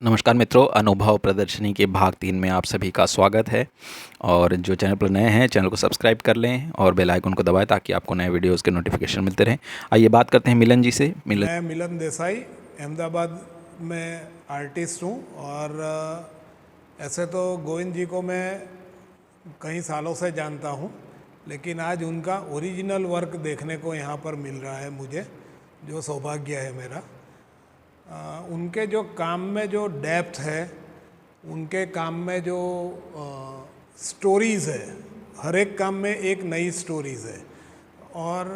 नमस्कार मित्रों, अनुभव प्रदर्शनी के भाग 3 में आप सभी का स्वागत है। और जो चैनल पर नए हैं, चैनल को सब्सक्राइब कर लें और बेल आइकन को दबाएं ताकि आपको नए वीडियोस के नोटिफिकेशन मिलते रहें। आइए बात करते हैं मिलन जी से। मैं मिलन देसाई अहमदाबाद में आर्टिस्ट हूँ और ऐसे तो गोविंद जी को मैं कई सालों से जानता हूँ, लेकिन आज उनका ओरिजिनल वर्क देखने को यहाँ पर मिल रहा है मुझे, जो सौभाग्य है मेरा। उनके जो काम में जो डेप्थ है, उनके काम में जो स्टोरीज़ है, हर एक काम में एक नई स्टोरीज़ है और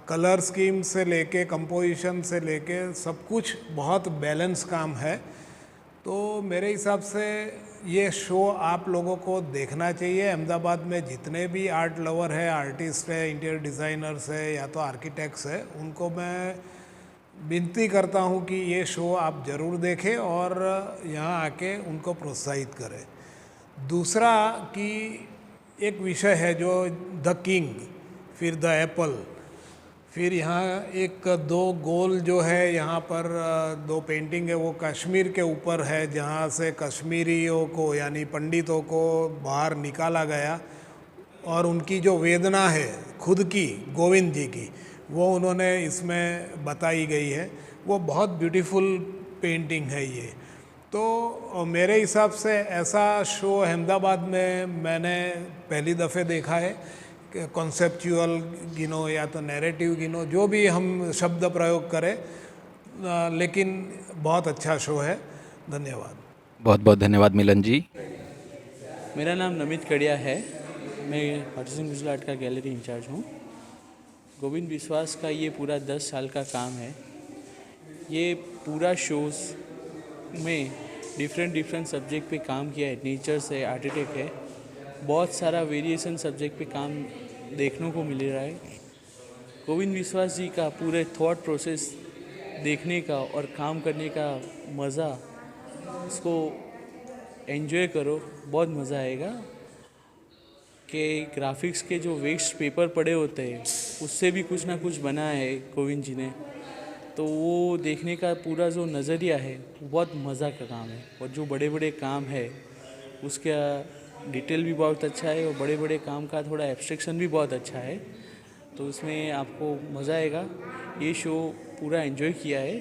कलर स्कीम से लेके कंपोजिशन से लेके सब कुछ बहुत बैलेंस काम है। तो मेरे हिसाब से ये शो आप लोगों को देखना चाहिए। अहमदाबाद में जितने भी आर्ट लवर है, आर्टिस्ट है, इंटीरियर डिज़ाइनर्स है या तो आर्किटेक्ट्स है, उनको मैं विनती करता हूँ कि ये शो आप ज़रूर देखें और यहाँ आके उनको प्रोत्साहित करें। दूसरा कि एक विषय है जो द किंग, फिर द एप्पल, फिर यहाँ एक दो गोल जो है, यहाँ पर दो पेंटिंग है, वो कश्मीर के ऊपर है, जहाँ से कश्मीरियों को यानी पंडितों को बाहर निकाला गया और उनकी जो वेदना है खुद की, गोविंद जी की, वो उन्होंने इसमें बताई गई है। वो बहुत ब्यूटीफुल पेंटिंग है ये। तो मेरे हिसाब से ऐसा शो अहमदाबाद में मैंने पहली दफ़े देखा है। कॉन्सेप्चुअल गिनो या तो नैरेटिव गिनो, जो भी हम शब्द प्रयोग करें, लेकिन बहुत अच्छा शो है। धन्यवाद। बहुत बहुत धन्यवाद मिलन जी। मेरा नाम नमित कड़िया है। मैं आर्टिस्ट विजुअल आर्ट का गैलरी इंचार्ज हूँ। गोविंद विश्वास का ये पूरा 10 साल का काम है। ये पूरा शोज़ में डिफरेंट सब्जेक्ट पे काम किया है। नेचर से आर्किटेक्ट है, बहुत सारा वेरिएशन सब्जेक्ट पे काम देखने को मिल रहा है। गोविंद विश्वास जी का पूरे थॉट प्रोसेस देखने का और काम करने का मज़ा, इसको एंजॉय करो, बहुत मज़ा आएगा। कि ग्राफिक्स के जो वेस्ट पेपर पड़े होते हैं, उससे भी कुछ ना कुछ बना है गोविंद जी ने, तो वो देखने का पूरा जो नज़रिया है बहुत मज़ा का काम है। और जो बड़े बड़े काम है उसका डिटेल भी बहुत अच्छा है और बड़े बड़े काम का थोड़ा एब्स्ट्रैक्शन भी बहुत अच्छा है। तो उसमें आपको मज़ा आएगा। ये शो पूरा एंजॉय किया है।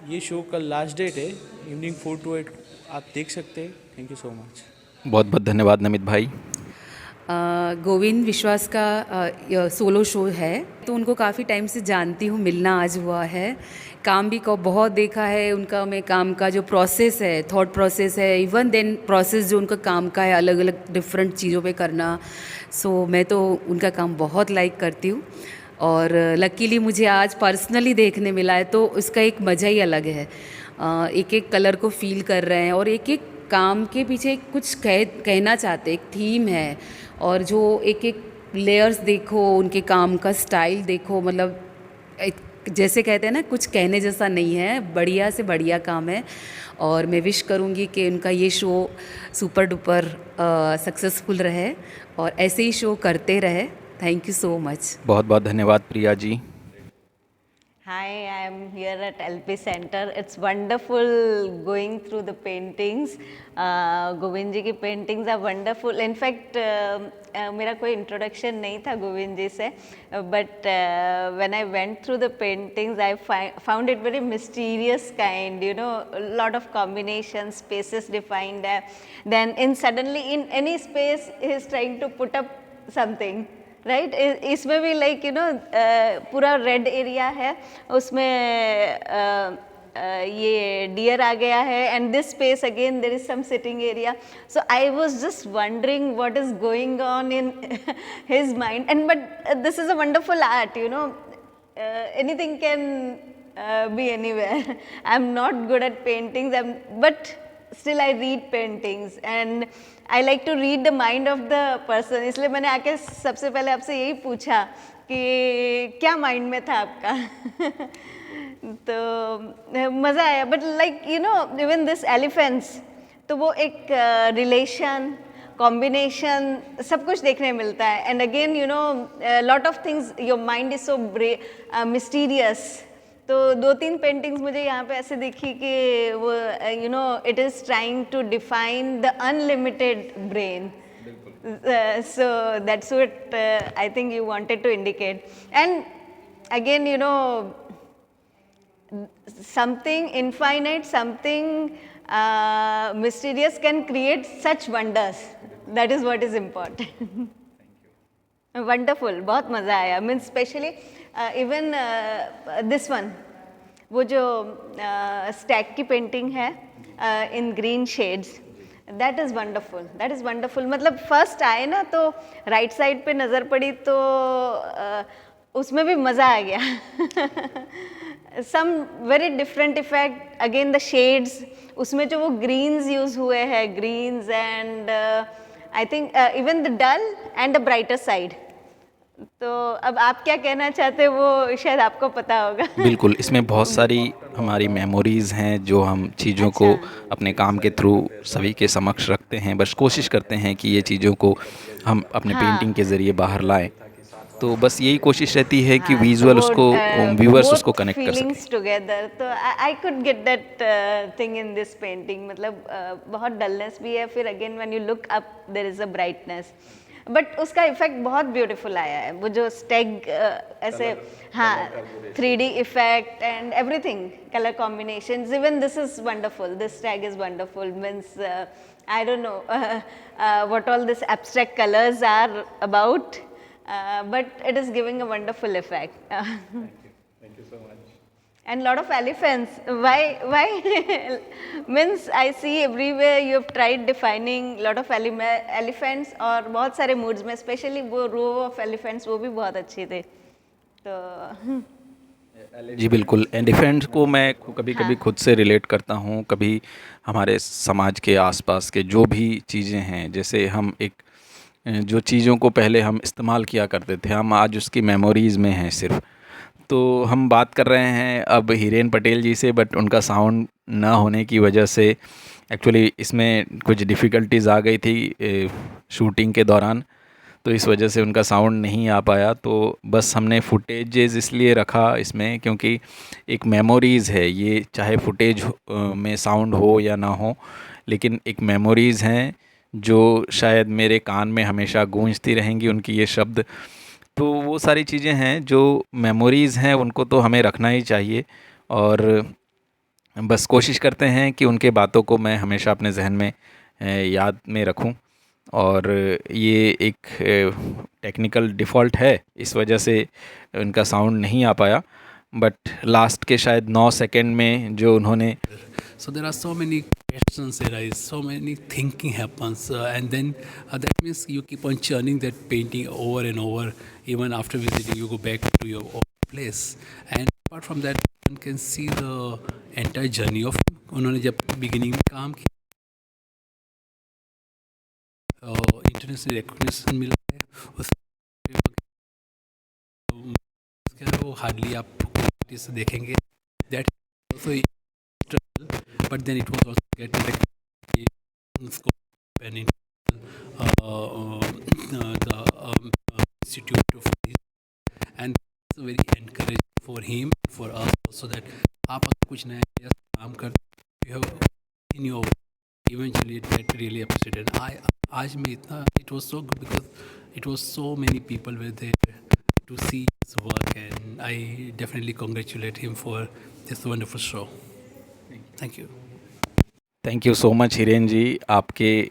ये शो कल लास्ट डेट है, इवनिंग 4 to 8 आप देख सकते हैं। Thank you so much. बहुत बहुत धन्यवाद नमित भाई। गोविंद विश्वास का सोलो शो है, तो उनको काफ़ी टाइम से जानती हूँ, मिलना आज हुआ है। काम भी को बहुत देखा है उनका। मैं काम का जो प्रोसेस है, थॉट प्रोसेस है, इवन देन प्रोसेस जो उनका काम का है, अलग अलग डिफरेंट चीज़ों पे करना। सो मैं तो उनका काम बहुत लाइक करती हूँ और लकीली मुझे आज पर्सनली देखने मिला है, तो उसका एक मज़ा ही अलग है। एक एक कलर को फील कर रहे हैं और एक एक काम के पीछे कुछ कहना चाहते, एक थीम है। और जो एक एक लेयर्स देखो, उनके काम का स्टाइल देखो, मतलब जैसे कहते हैं ना, कुछ कहने जैसा नहीं है, बढ़िया से बढ़िया काम है। और मैं विश करूँगी कि उनका ये शो सुपर डुपर सक्सेसफुल रहे और ऐसे ही शो करते रहे। Thank you so much. बहुत बहुत धन्यवाद Priya ji. Hi, I am here at LP Center. It's wonderful going through the paintings. Govind जी की paintings are wonderful. In fact, मेरा कोई introduction नहीं था गोविंद जी से, but when I went through the paintings, I found it very mysterious kind. You know, a lot of combinations, spaces defined. Then suddenly in any space, he is trying to put up something. Right इसमें भी like you know पूरा red area है, उसमें ये deer आ गया है, and this space again there is some sitting area. So I was just wondering what is going on in his mind. And but this is a wonderful art, you know, anything can be anywhere. I'm not good at paintings, but still I read paintings and I like to read the mind of the person. इसलिए मैंने आके सबसे पहले आपसे यही पूछा कि क्या माइंड में था आपका. तो मज़ा आया. But like you no, even this elephants, तो वो एक रिलेशन, कॉम्बिनेशन, सब कुछ देखने मिलता है. And again you know, lot of things, your mind is so mysterious. तो 2-3 पेंटिंग्स मुझे यहाँ पे ऐसे दिखी कि वो you know it is trying to define the unlimited brain. So that's what I think you wanted to indicate. And again, you know, something infinite, something mysterious can create such wonders. That is what is important. Wonderful, बहुत मज़ा आया. Means especially even this one, वो जो Stag की painting है in green shades. That is wonderful, that is wonderful. मतलब first आए ना तो राइट साइड पे नज़र पड़ी तो उसमें भी मज़ा आ गया. Some very different effect, again the shades, उसमें जो वो ग्रीन्स यूज़ हुए हैं, greens and I think even the dull and the brighter side. तो अब आप क्या कहना चाहते हैं वो शायद आपको पता होगा. बिल्कुल, इसमें बहुत सारी हमारी मेमोरीज़ हैं जो हम चीज़ों को अपने काम के थ्रू सभी के समक्ष रखते हैं. बस कोशिश करते हैं कि ये चीज़ों को हम अपने पेंटिंग के ज़रिए बाहर लाएं. तो बस यही कोशिश रहती है कि विजुअल उसको व्यूअर्स उसको कनेक्ट कर सकें. टुगेदर. तो I could get that thing in this painting. मतलब बहुत डलनेस भी है, फिर again when you look up there is a brightness, but उसका इफेक्ट बहुत ब्यूटीफुल आया है. वो जो स्टेग ऐसे, हाँ, 3D effect and everything, colour combinations, even this is wonderful, this stage is wonderful. Means I don't know what all this abstract colours are about, but it is giving a wonderful effect. Thank you so much. And lot of elephants. Why? Means I see everywhere you have tried defining lot of elephants, और बहुत सारे moods में, especially वो row of elephants, वो भी बहुत अच्छे थे. तो जी बिल्कुल, एलिफेंट्स को मैं कभी कभी खुद से रिलेट करता हूँ. कभी हमारे समाज के आसपास के जो भी चीज़ें हैं, जैसे हम एक जो चीज़ों को पहले हम इस्तेमाल किया करते थे, हम आज उसकी मेमोरीज़ में हैं सिर्फ. तो हम बात कर रहे हैं अब हिरेन पटेल जी से, बट उनका साउंड ना होने की वजह से एक्चुअली इसमें कुछ डिफ़िकल्टीज़ आ गई थी शूटिंग के दौरान, तो इस वजह से उनका साउंड नहीं आ पाया. तो बस हमने फुटेजेस इसलिए रखा इसमें क्योंकि एक मेमोरीज़ है ये, चाहे फुटेज में साउंड हो या ना हो, लेकिन एक मेमोरीज़ हैं जो शायद मेरे कान में हमेशा गूंजती रहेंगी, उनकी ये शब्द. तो वो सारी चीज़ें हैं जो मेमोरीज़ हैं, उनको तो हमें रखना ही चाहिए. और बस कोशिश करते हैं कि उनके बातों को मैं हमेशा अपने जहन में याद में रखूं. और ये एक टेक्निकल डिफ़ॉल्ट है, इस वजह से उनका साउंड नहीं आ पाया. बट लास्ट के शायद 9 सेकंड में जो उन्होंने, so there are so many questions arise, so many thinking happens, and then that means you keep on churning that painting over and over. Even after visiting, you go back to your own place, and apart from that, one can see the entire journey of him. उन्होंने जब beginning में काम किया, international recognition मिला है, उसके वो hardly आप से देखेंगे. That also, but then it was also getting the scope and the institute of this, and it's very encouraging for him, for us also, that आप अगर कुछ नया काम करते, you have in your eventually it get really appreciated. आज में इतना, it was so good because it was so many people were there to see his work, and I definitely congratulate him for this wonderful show. Thank you. Thank you so much Hiren ji. आपके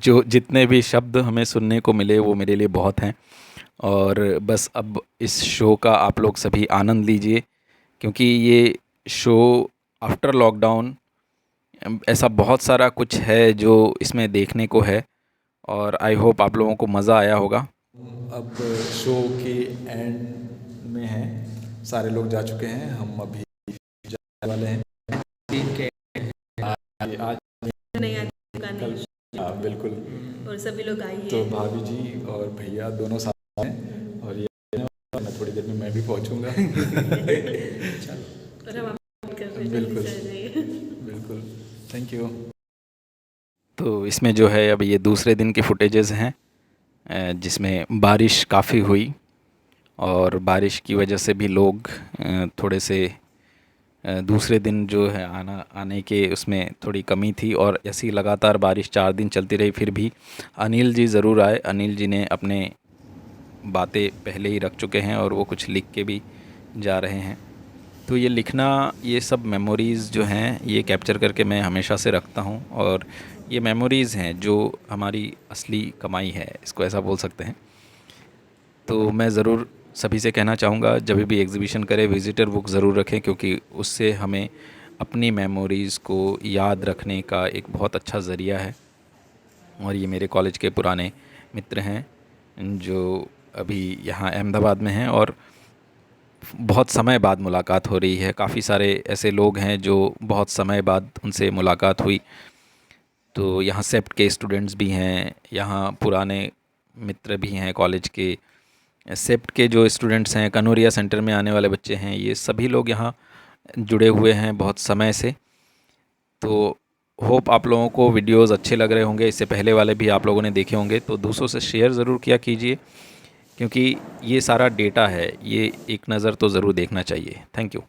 जो जितने भी शब्द हमें सुनने को मिले वो मेरे लिए बहुत हैं. और बस अब इस शो का आप लोग सभी आनंद लीजिए, क्योंकि ये शो आफ्टर लॉकडाउन ऐसा बहुत सारा कुछ है जो इसमें देखने को है, और आई होप आप लोगों को मज़ा आया होगा. अब शो के एंड में हैं, सारे लोग जा चुके हैं, हम अभी जाने वाले हैं. आज कल, हाँ बिल्कुल, और सभी लोग आए हैं. तो भाभी जी और भैया दोनों साथ हैं, और ये मैं थोड़ी देर में मैं भी पहुंचूंगा. और हम बिल्कुल बिल्कुल, थैंक यू. तो इसमें जो है अब ये दूसरे दिन की फुटेजेस हैं, जिसमें बारिश काफ़ी हुई, और बारिश की वजह से भी लोग थोड़े से दूसरे दिन जो है आने के उसमें थोड़ी कमी थी और ऐसी लगातार बारिश 4 दिन चलती रही, फिर भी अनिल जी ज़रूर आए। अनिल जी ने अपने बातें पहले ही रख चुके हैं और वो कुछ लिख के भी जा रहे हैं। तो ये लिखना, ये सब मेमोरीज़ जो हैं ये कैप्चर करके मैं हमेशा से रखता हूँ और ये मेमोरीज़ हैं जो हमारी असली कमाई है, इसको ऐसा बोल सकते हैं। तो मैं ज़रूर सभी से कहना चाहूँगा, जब भी एग्ज़िबिशन करें विज़िटर बुक ज़रूर रखें, क्योंकि उससे हमें अपनी मेमोरीज़ को याद रखने का एक बहुत अच्छा ज़रिया है। और ये मेरे कॉलेज के पुराने मित्र हैं जो अभी यहाँ अहमदाबाद में हैं और बहुत समय बाद मुलाकात हो रही है। काफ़ी सारे ऐसे लोग हैं जो बहुत समय बाद उनसे मुलाकात हुई। तो यहाँ सेप्ट के स्टूडेंट्स भी हैं, यहाँ पुराने मित्र भी हैं कॉलेज के। सेप्ट के जो स्टूडेंट्स हैं, कनौरिया सेंटर में आने वाले बच्चे हैं, ये सभी लोग यहाँ जुड़े हुए हैं बहुत समय से। तो होप आप लोगों को वीडियोस अच्छे लग रहे होंगे, इससे पहले वाले भी आप लोगों ने देखे होंगे, तो दूसरों से शेयर ज़रूर किया कीजिए, क्योंकि ये सारा डेटा है, ये एक नज़र तो ज़रूर देखना चाहिए। Thank you.